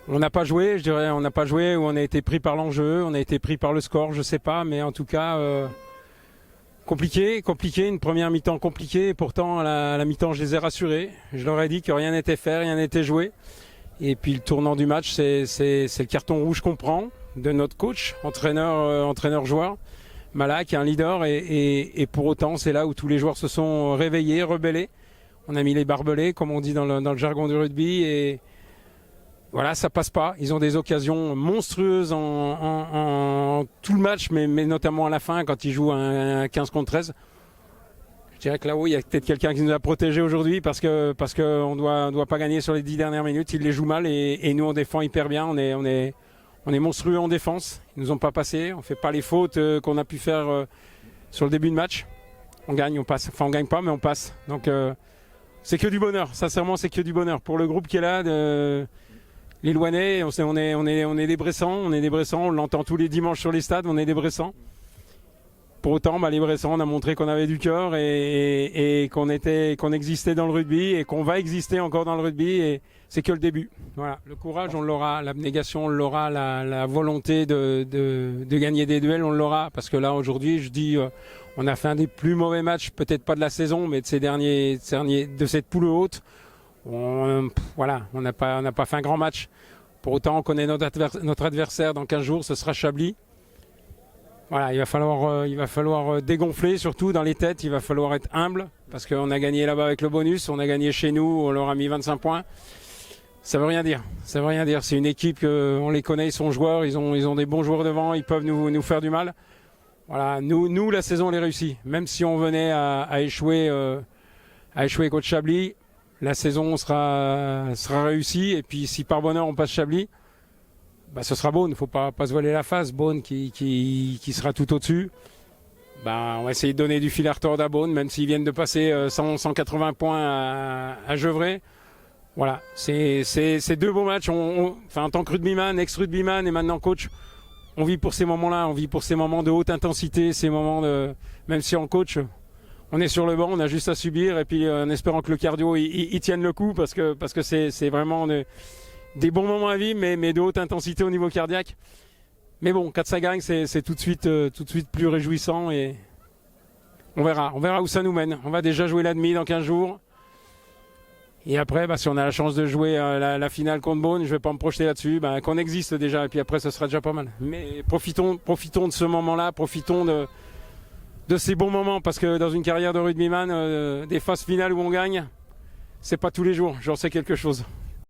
On n'a pas joué, je dirais, on n'a pas joué ou on a été pris par l'enjeu, on a été pris par le score, je sais pas, mais en tout cas compliqué, une première mi-temps compliquée. Et pourtant à la mi-temps, je les ai rassurés. Je leur ai dit que rien n'était fait, rien n'était joué. Et puis le tournant du match, c'est le carton rouge qu'on prend de notre coach, entraîneur-joueur, Mala, qui est un leader. Et pour autant, c'est là où tous les joueurs se sont réveillés, rebellés. On a mis les barbelés, comme on dit dans le jargon du rugby. Et voilà, ça passe pas. Ils ont des occasions monstrueuses en tout le match, mais notamment à la fin, quand ils jouent un 15 contre 13. Je dirais que là-haut, il y a peut-être quelqu'un qui nous a protégés aujourd'hui parce qu'on ne doit pas gagner sur les 10 dernières minutes. Ils les jouent mal et nous, on défend hyper bien. On est monstrueux en défense. Ils nous ont pas passé. On fait pas les fautes qu'on a pu faire sur le début de match. On gagne, on passe. Enfin, on gagne pas, mais on passe. Donc, c'est que du bonheur. Sincèrement, c'est que du bonheur. Pour le groupe qui est là, les Louanais, on est des Bressans. On l'entend tous les dimanches sur les stades. On est des Bressans. Pour autant, les Bressans, on a montré qu'on avait du cœur et qu'on existait dans le rugby et qu'on va exister encore dans le rugby. Et c'est que le début. Voilà. Le courage, on l'aura. L'abnégation, on l'aura. La volonté de gagner des duels, on l'aura. Parce que là, aujourd'hui, je dis, on a fait un des plus mauvais matchs, peut-être pas de la saison, mais de cette poule haute. Voilà, on n'a pas fait un grand match. Pour autant, on connaît notre adversaire dans 15 jours, ce sera Chablis. Voilà, il va falloir dégonfler, surtout dans les têtes. Il va falloir être humble parce qu'on a gagné là-bas avec le bonus, on a gagné chez nous, on leur a mis 25 points. Ça veut rien dire. Ça veut rien dire. C'est une équipe, on les connaît, ils sont joueurs, ils ont des bons joueurs devant, ils peuvent nous faire du mal. Voilà, nous la saison elle est réussie. Même si on venait à échouer contre Chablis, la saison sera réussie. Et puis si par bonheur on passe Chablis, ce sera Beaune, il ne faut pas se voiler la face. Beaune qui sera tout au-dessus. On va essayer de donner du fil à retordre à Beaune, même s'ils viennent de passer 180 points à Gevrey. Voilà, c'est deux beaux matchs. En tant que rugbyman, ex-rugbyman et maintenant coach, on vit pour ces moments-là. On vit pour ces moments de haute intensité, ces moments même si en coach, on est sur le banc, on a juste à subir. Et puis en espérant que le cardio il tienne le coup parce que c'est vraiment des bons moments à vivre, mais de haute intensité au niveau cardiaque. Mais bon, quand ça gagne, c'est tout de suite plus réjouissant et on verra où ça nous mène. On va déjà jouer la demi dans 15 jours. Et après, si on a la chance de jouer la finale contre Beaune, je ne vais pas me projeter là-dessus, qu'on existe déjà et puis après, ça sera déjà pas mal. Mais profitons de ce moment-là, profitons de ces bons moments parce que dans une carrière de rugbyman, des phases finales où on gagne, c'est pas tous les jours, j'en sais quelque chose.